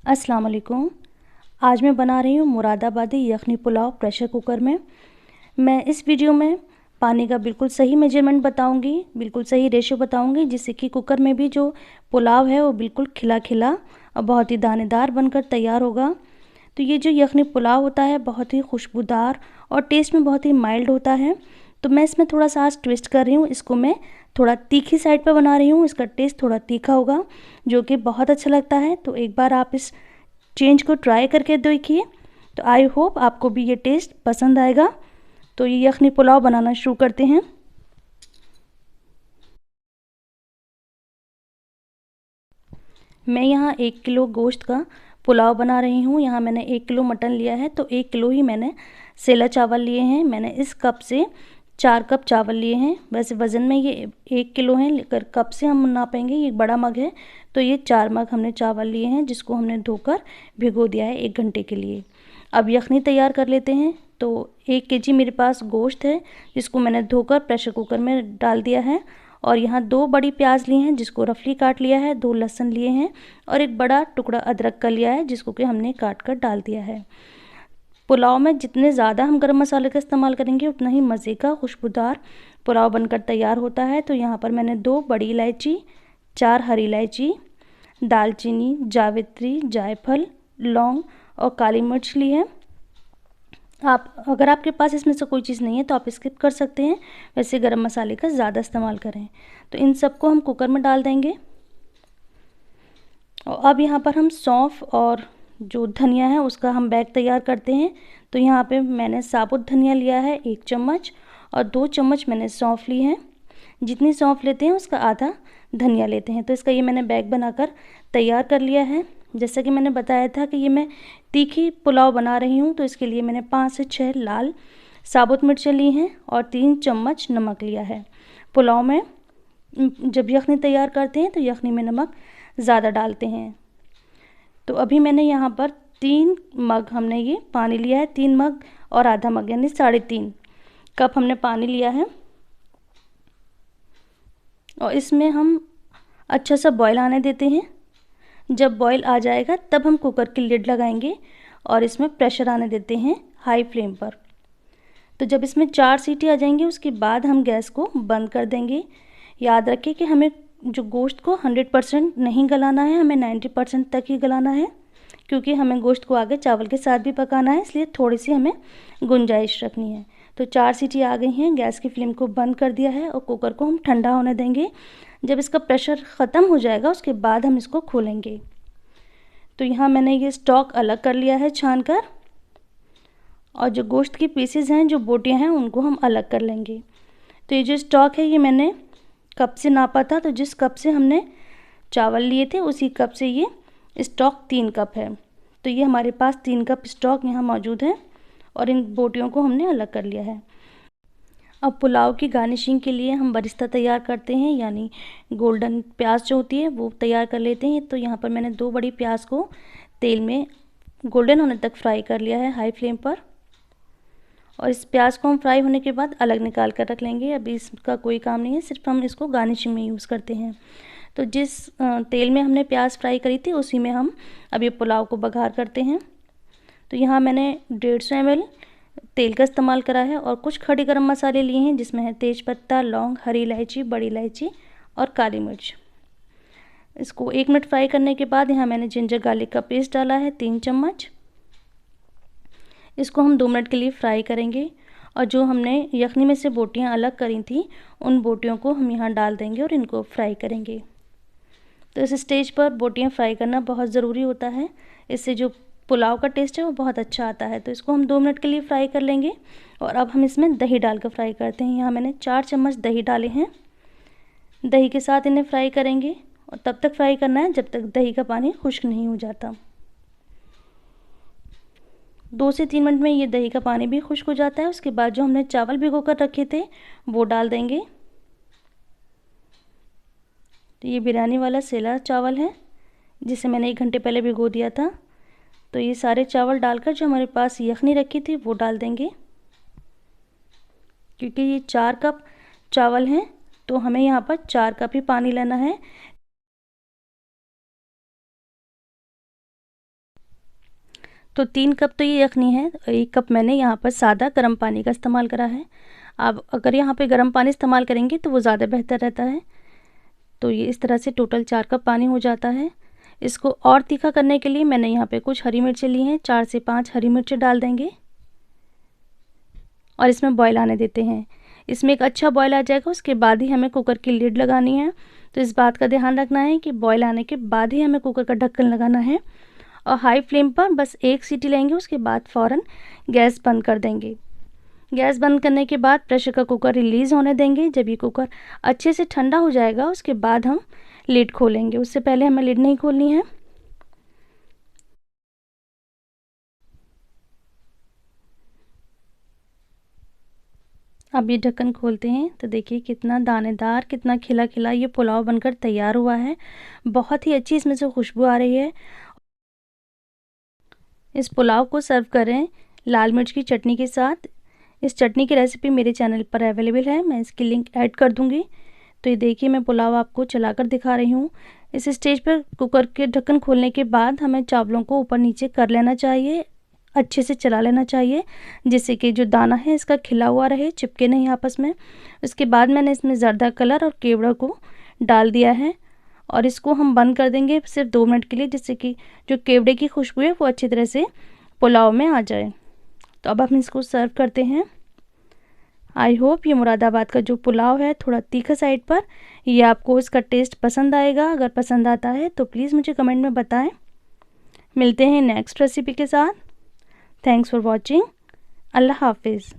अस्सलाम वालेकुम। आज मैं बना रही हूँ मुरादाबादी यखनी पुलाव प्रेशर कुकर में। मैं इस वीडियो में पानी का बिल्कुल सही मेजरमेंट बताऊंगी, बिल्कुल सही रेशो बताऊंगी, जिससे कि कुकर में भी जो पुलाव है वो बिल्कुल खिला खिला और बहुत ही दानेदार बनकर तैयार होगा। तो ये जो यखनी पुलाव होता है बहुत ही खुशबूदार और टेस्ट में बहुत ही माइल्ड होता है। तो मैं इसमें थोड़ा सा आज ट्विस्ट कर रही हूँ, इसको मैं थोड़ा तीखी साइड पर बना रही हूँ। इसका टेस्ट थोड़ा तीखा होगा जो कि बहुत अच्छा लगता है। तो एक बार आप इस चेंज को ट्राई करके देखिए, तो आई होप आपको भी ये टेस्ट पसंद आएगा। तो ये यखनी पुलाव बनाना शुरू करते हैं। मैं यहाँ 1 किलो गोश्त का पुलाव बना रही हूँ। यहाँ मैंने 1 किलो मटन लिया है, तो 1 किलो ही मैंने सेला चावल लिए हैं। मैंने इस कप से 4 कप चावल लिए हैं। वैसे वज़न में ये 1 किलो है, लेकर कप से हम नापेंगे, ये बड़ा मग है, तो ये 4 मग हमने चावल लिए हैं, जिसको हमने धोकर भिगो दिया है 1 घंटे के लिए। अब यखनी तैयार कर लेते हैं। तो 1 केजी मेरे पास गोश्त है, जिसको मैंने धोकर प्रेशर कुकर में डाल दिया है। और यहाँ 2 बड़ी प्याज ली हैं, जिसको रफली काट लिया है, 2 लहसुन लिए हैं और एक बड़ा टुकड़ा अदरक का लिया है, जिसको कि हमने काट कर डाल दिया है। पुलाव में जितने ज़्यादा हम गरम मसाले का इस्तेमाल करेंगे उतना ही मज़े का खुशबूदार पुलाव बनकर तैयार होता है। तो यहाँ पर मैंने 2 बड़ी इलायची, 4 हरी इलायची, दालचीनी, जावित्री, जायफल, लौंग और काली मिर्च ली है। अगर आपके पास इसमें से कोई चीज़ नहीं है तो आप स्किप कर सकते हैं, वैसे गरम मसाले का ज़्यादा इस्तेमाल करें। तो इन सबको हम कुकर में डाल देंगे। और अब यहाँ पर हम सौंफ और जो धनिया है उसका हम बैग तैयार करते हैं। तो यहाँ पे मैंने साबुत धनिया लिया है 1 चम्मच और 2 चम्मच मैंने सौंफ ली है। जितनी सौंफ लेते हैं उसका आधा धनिया लेते हैं। तो इसका ये मैंने बैग बनाकर तैयार कर लिया है। जैसा कि मैंने बताया था कि ये मैं तीखी पुलाव बना रही हूँ, तो इसके लिए मैंने 5 से 6 लाल साबुत मिर्चें ली हैं और 3 चम्मच नमक लिया है। पुलाव में जब यखनी तैयार करते हैं तो यखनी में नमक ज़्यादा डालते हैं। तो अभी मैंने यहाँ पर 3 मग हमने ये पानी लिया है, 3 मग और आधा मग यानी 3.5 कप हमने पानी लिया है। और इसमें हम अच्छा सा बॉयल आने देते हैं। जब बॉयल आ जाएगा तब हम कुकर की लिड लगाएंगे और इसमें प्रेशर आने देते हैं हाई फ्लेम पर। तो जब इसमें 4 सीटी आ जाएंगी उसके बाद हम गैस को बंद कर देंगे। याद रखिए कि हमें जो गोश्त को 100% नहीं गलाना है, हमें 90% तक ही गलाना है, क्योंकि हमें गोश्त को आगे चावल के साथ भी पकाना है, इसलिए थोड़ी सी हमें गुंजाइश रखनी है। तो 4 सीटी आ गई हैं, गैस की फ्लेम को बंद कर दिया है और कुकर को हम ठंडा होने देंगे। जब इसका प्रेशर ख़त्म हो जाएगा उसके बाद हम इसको खोलेंगे। तो यहाँ मैंने ये स्टॉक अलग कर लिया है छान कर, और जो गोश्त की पीसेस हैं, जो बोटियाँ हैं, उनको हम अलग कर लेंगे। तो ये जो स्टॉक है ये मैंने कप से नापा था, तो जिस कप से हमने चावल लिए थे उसी कप से ये स्टॉक 3 कप है। तो ये हमारे पास 3 कप स्टॉक यहाँ मौजूद है और इन बोटियों को हमने अलग कर लिया है। अब पुलाव की गार्निशिंग के लिए हम बरिस्ता तैयार करते हैं, यानी गोल्डन प्याज जो होती है वो तैयार कर लेते हैं। तो यहाँ पर मैंने 2 बड़ी प्याज को तेल में गोल्डन होने तक फ्राई कर लिया है हाई फ्लेम पर। और इस प्याज को हम फ्राई होने के बाद अलग निकाल कर रख लेंगे। अभी इसका कोई काम नहीं है, सिर्फ हम इसको गार्निशिंग में यूज़ करते हैं। तो जिस तेल में हमने प्याज फ्राई करी थी उसी में हम अब ये पुलाव को बघार करते हैं। तो यहाँ मैंने 150 ml तेल का इस्तेमाल करा है और कुछ खड़े गरम मसाले लिए हैं, जिसमें है तेज़पत्ता, लौंग, हरी इलायची, बड़ी इलायची और काली मिर्च। इसको 1 मिनट फ्राई करने के बाद यहाँ मैंने जिंजर गार्लिक का पेस्ट डाला है 3 चम्मच। इसको हम 2 मिनट के लिए फ्राई करेंगे। और जो हमने यखनी में से बोटियाँ अलग करी थी उन बोटियों को हम यहाँ डाल देंगे और इनको फ्राई करेंगे। तो इस स्टेज पर बोटियाँ फ्राई करना बहुत ज़रूरी होता है, इससे जो पुलाव का टेस्ट है वो बहुत अच्छा आता है। तो इसको हम 2 मिनट के लिए फ्राई कर लेंगे। और अब हम इसमें दही डालकर फ्राई करते हैं। यहाँ मैंने 4 चम्मच दही डाले हैं। दही के साथ इन्हें फ्राई करेंगे और तब तक फ्राई करना है जब तक दही का पानी खुश्क नहीं हो जाता। 2 से 3 मिनट में ये दही का पानी भी खुश्क हो जाता है। उसके बाद जो हमने चावल भिगो कर रखे थे वो डाल देंगे। तो ये बिरयानी वाला सेला चावल है, जिसे मैंने 1 घंटे पहले भिगो दिया था। तो ये सारे चावल डालकर जो हमारे पास यखनी रखी थी वो डाल देंगे। क्योंकि ये 4 कप चावल हैं तो हमें यहाँ पर 4 कप ही पानी लेना है। तो 3 कप तो ये यखनी है, 1 कप मैंने यहाँ पर सादा गर्म पानी का इस्तेमाल करा है। आप अगर यहाँ पे गर्म पानी इस्तेमाल करेंगे तो वो ज़्यादा बेहतर रहता है। तो ये इस तरह से टोटल 4 कप पानी हो जाता है। इसको और तीखा करने के लिए मैंने यहाँ पे कुछ हरी मिर्चें ली हैं, 4 से 5 हरी मिर्चें डाल देंगे और इसमें बॉयल आने देते हैं। इसमें एक अच्छा बॉयल आ जाएगा, उसके बाद ही हमें कुकर की लिड लगानी है। तो इस बात का ध्यान रखना है कि बॉयल आने के बाद ही हमें कुकर का ढक्कन लगाना है और हाई फ्लेम पर बस 1 सीटी लेंगे, उसके बाद फ़ौरन गैस बंद कर देंगे। गैस बंद करने के बाद प्रेशर का कुकर रिलीज़ होने देंगे। जब ये कुकर अच्छे से ठंडा हो जाएगा उसके बाद हम लिड खोलेंगे, उससे पहले हमें लिड नहीं खोलनी है। अब ये ढक्कन खोलते हैं तो देखिए कितना दानेदार, कितना खिला खिला ये पुलाव बनकर तैयार हुआ है। बहुत ही अच्छी इसमें से खुशबू आ रही है। इस पुलाव को सर्व करें लाल मिर्च की चटनी के साथ। इस चटनी की रेसिपी मेरे चैनल पर अवेलेबल है, मैं इसकी लिंक ऐड कर दूंगी। तो ये देखिए मैं पुलाव आपको चलाकर दिखा रही हूँ। इस स्टेज पर कुकर के ढक्कन खोलने के बाद हमें चावलों को ऊपर नीचे कर लेना चाहिए, अच्छे से चला लेना चाहिए, जिससे कि जो दाना है इसका खिला हुआ रहे, चिपके नहीं आपस में। उसके बाद मैंने इसमें ज़र्दा कलर और केवड़ा को डाल दिया है और इसको हम बंद कर देंगे सिर्फ 2 मिनट के लिए, जिससे कि जो केवड़े की खुशबू है वो अच्छी तरह से पुलाव में आ जाए। तो अब हम इसको सर्व करते हैं। आई होप ये मुरादाबाद का जो पुलाव है थोड़ा तीखा साइड पर, ये आपको इसका टेस्ट पसंद आएगा। अगर पसंद आता है तो प्लीज़ मुझे कमेंट में बताएं। मिलते हैं नेक्स्ट रेसिपी के साथ। Thanks for watching. अल्लाह हाफिज़।